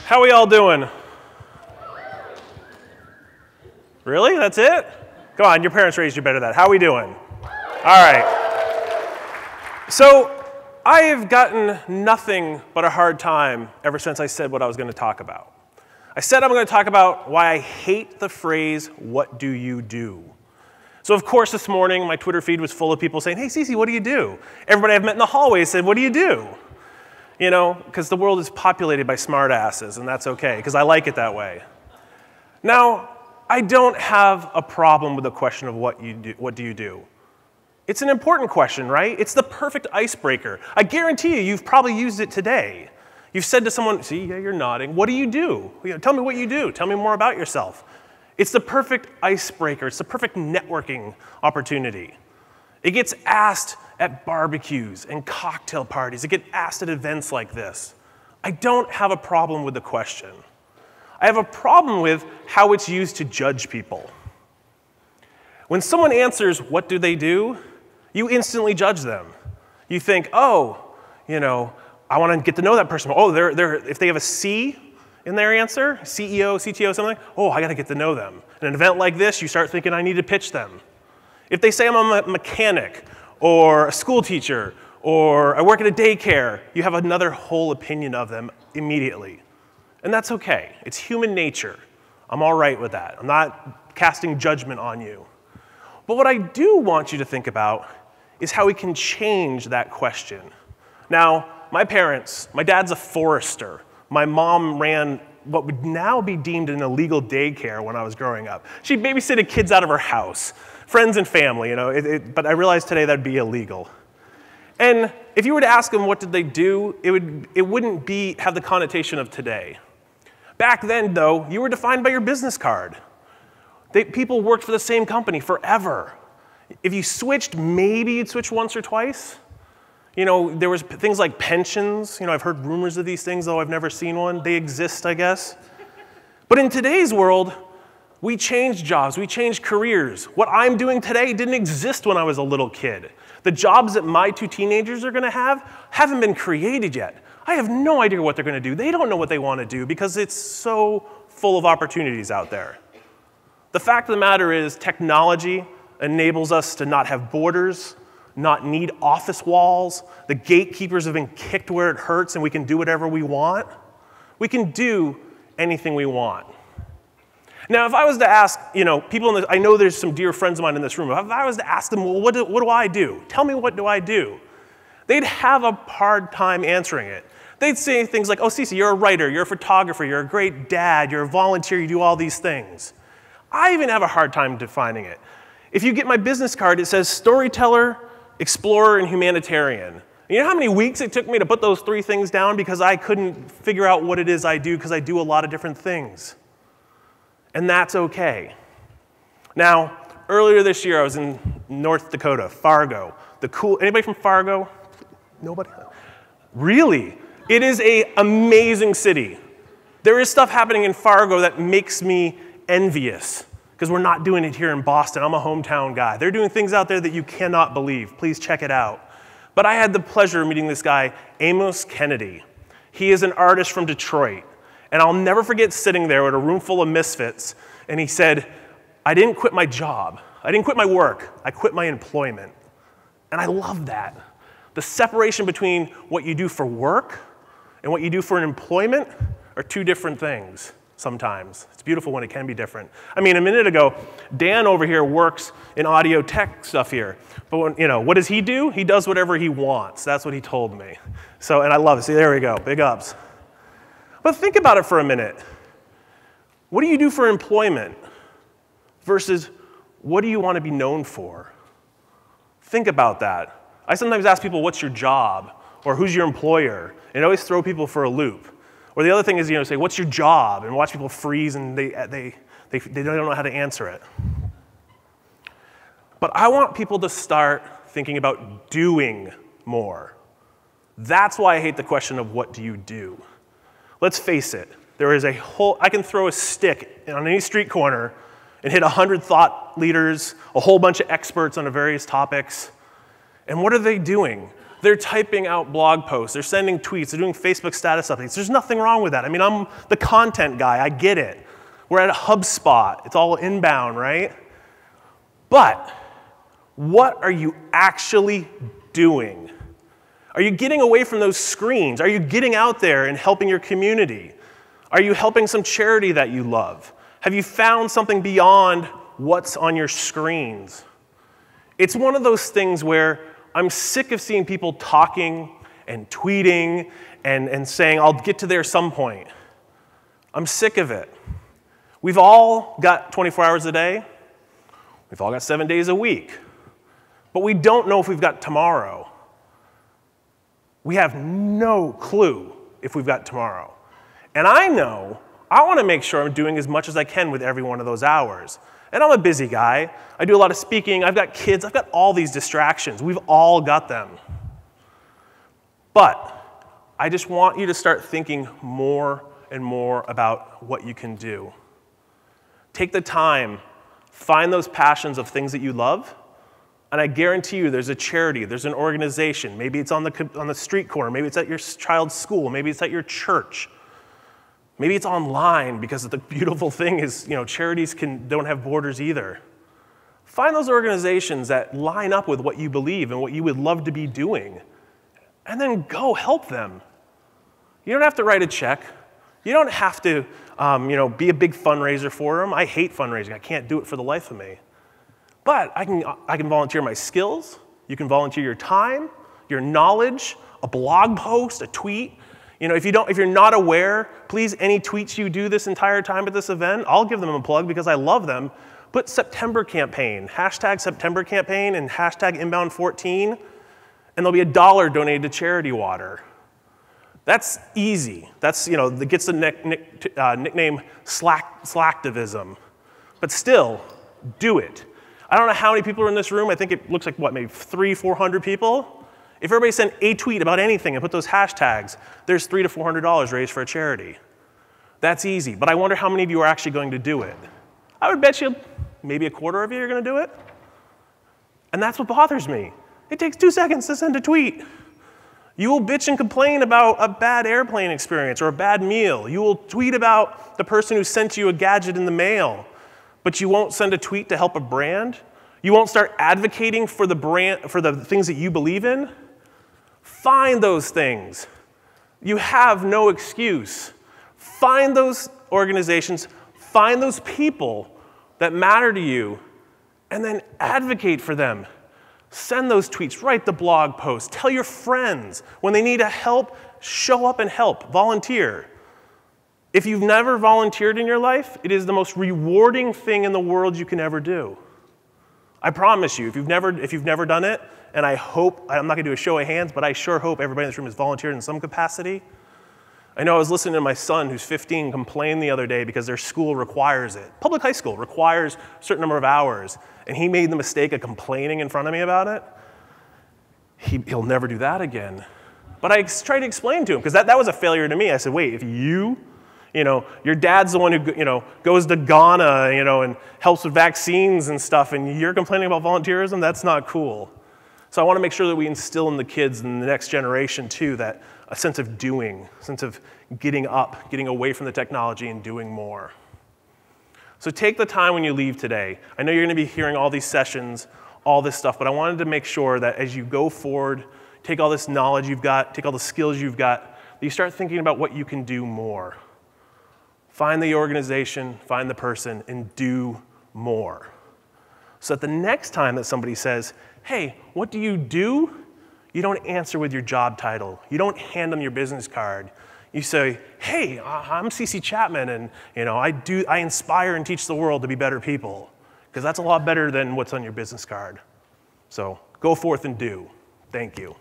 How we all doing? Really? That's it? Come on, your parents raised you better than that. How we doing? All right. So I have gotten nothing but a hard time ever since I said what I was going to talk about. I said I'm going to talk about why I hate the phrase, "What do you do?" So of course this morning my Twitter feed was full of people saying, "Hey Cece, what do you do?" Everybody I've met in the hallway said, "What do you do?" You know, because the world is populated by smart asses, and that's okay, because I like it that way. Now, I don't have a problem with the question of what do you do? It's an important question, right? It's the perfect icebreaker. I guarantee you've probably used it today. You've said to someone, see, yeah, you're nodding. What do you do? Tell me what you do. Tell me more about yourself. It's the perfect icebreaker. It's the perfect networking opportunity. It gets asked at barbecues and cocktail parties. It gets asked at events like this. I don't have a problem with the question. I have a problem with how it's used to judge people. When someone answers, "What do they do?" you instantly judge them. You think, oh, you know, I want to get to know that person. Oh, if they have a C in their answer, CEO, CTO, something, oh, I got to get to know them. In an event like this, you start thinking, I need to pitch them. If they say I'm a mechanic or a school teacher or I work at a daycare, you have another whole opinion of them immediately. And that's okay. It's human nature. I'm all right with that. I'm not casting judgment on you. But what I do want you to think about is how we can change that question. Now, my dad's a forester. My mom ran what would now be deemed an illegal daycare when I was growing up. She'd babysit kids out of her house, friends and family, you know, but I realized today that'd be illegal. And if you were to ask them what did they do, it wouldn't have the connotation of today. Back then, though, you were defined by your business card. People worked for the same company forever. If you switched, maybe you'd switch once or twice. You know, there was things like pensions. You know, I've heard rumors of these things, though I've never seen one. They exist, I guess. But in today's world, we change jobs, we change careers. What I'm doing today didn't exist when I was a little kid. The jobs that my two teenagers are going to have haven't been created yet. I have no idea what they're going to do. They don't know what they want to do because it's so full of opportunities out there. The fact of the matter is technology enables us to not have borders, not need office walls. The gatekeepers have been kicked where it hurts and we can do whatever we want. We can do anything we want. Now, if I was to ask, you know, people I know there's some dear friends of mine in this room. If I was to ask them, well, what do I do? Tell me, what do I do? They'd have a hard time answering it. They'd say things like, oh, Cece, you're a writer, you're a photographer, you're a great dad, you're a volunteer, you do all these things. I even have a hard time defining it. If you get my business card, it says storyteller, explorer, and humanitarian. You know how many weeks it took me to put those three things down because I couldn't figure out what it is I do because I do a lot of different things. And that's okay. Now, earlier this year, I was in North Dakota, Fargo. Anybody from Fargo? Nobody? Really? It is an amazing city. There is stuff happening in Fargo that makes me envious because we're not doing it here in Boston. I'm a hometown guy. They're doing things out there that you cannot believe. Please check it out. But I had the pleasure of meeting this guy, Amos Kennedy. He is an artist from Detroit. And I'll never forget sitting there with a room full of misfits, and he said, I didn't quit my job. I didn't quit my work. I quit my employment. And I love that. The separation between what you do for work and what you do for an employment are two different things sometimes. It's beautiful when it can be different. I mean, a minute ago, Dan over here works in audio tech stuff here. But what does he do? He does whatever he wants. That's what he told me. So, and I love it. See, there we go. Big ups. But think about it for a minute. What do you do for employment versus what do you want to be known for? Think about that. I sometimes ask people, what's your job? Or who's your employer? And I always throw people for a loop. Or the other thing is, say, what's your job? And watch people freeze and they don't know how to answer it. But I want people to start thinking about doing more. That's why I hate the question of what do you do? Let's face it, there is I can throw a stick on any street corner and hit 100 thought leaders, a whole bunch of experts on various topics. And what are they doing? They're typing out blog posts. They're sending tweets. They're doing Facebook status updates. There's nothing wrong with that. I mean, I'm the content guy. I get it. We're at a HubSpot. It's all inbound, right? But what are you actually doing? Are you getting away from those screens? Are you getting out there and helping your community? Are you helping some charity that you love? Have you found something beyond what's on your screens? It's one of those things where I'm sick of seeing people talking and tweeting and saying, I'll get to there some point. I'm sick of it. We've all got 24 hours a day. We've all got 7 days a week. But we don't know if we've got tomorrow. We have no clue if we've got tomorrow. And I know I want to make sure I'm doing as much as I can with every one of those hours. And I'm a busy guy. I do a lot of speaking. I've got kids. I've got all these distractions. We've all got them. But I just want you to start thinking more and more about what you can do. Take the time. Find those passions of things that you love. And I guarantee you there's a charity, there's an organization. Maybe it's on the street corner. Maybe it's at your child's school. Maybe it's at your church. Maybe it's online, because the beautiful thing is, charities don't have borders either. Find those organizations that line up with what you believe and what you would love to be doing, and then go help them. You don't have to write a check. You don't have to, be a big fundraiser for them. I hate fundraising. I can't do it for the life of me. But I can volunteer my skills. You can volunteer your time, your knowledge, a blog post, a tweet. If you're not aware, please, any tweets you do this entire time at this event, I'll give them a plug because I love them. Put September campaign, hashtag September campaign and hashtag inbound14, and there'll be $1 donated to charity water. That's easy. That gets the nickname slacktivism. But still, do it. I don't know how many people are in this room. I think it looks like, maybe 300-400 people? If everybody sent a tweet about anything and put those hashtags, there's $300 to $400 raised for a charity. That's easy, but I wonder how many of you are actually going to do it. I would bet you maybe a quarter of you are going to do it. And that's what bothers me. It takes 2 seconds to send a tweet. You will bitch and complain about a bad airplane experience or a bad meal. You will tweet about the person who sent you a gadget in the mail, but you won't send a tweet to help a brand. You won't start advocating for the brand, for the things that you believe in. Find those things. You have no excuse. Find those organizations, find those people that matter to you, and then advocate for them. Send those tweets, write the blog post, tell your friends. When they need help, show up and help, volunteer. If you've never volunteered in your life, it is the most rewarding thing in the world you can ever do. I promise you, if you've never done it, and I hope, I'm not going to do a show of hands, but I sure hope everybody in this room has volunteered in some capacity. I know I was listening to my son, who's 15, complain the other day because their school requires it. Public high school requires a certain number of hours, and he made the mistake of complaining in front of me about it. He'll never do that again. But I tried to explain to him, because that was a failure to me. I said, wait, if your dad's the one who, goes to Ghana, and helps with vaccines and stuff, and you're complaining about volunteerism, that's not cool. So I want to make sure that we instill in the kids and the next generation, too, that a sense of doing, a sense of getting up, getting away from the technology and doing more. So take the time when you leave today. I know you're going to be hearing all these sessions, all this stuff, but I wanted to make sure that as you go forward, take all this knowledge you've got, take all the skills you've got, that you start thinking about what you can do more. Find the organization, find the person, and do more. So that the next time that somebody says, hey, what do? You don't answer with your job title. You don't hand them your business card. You say, hey, I'm CC Chapman, and I inspire and teach the world to be better people, because that's a lot better than what's on your business card. So go forth and do. Thank you.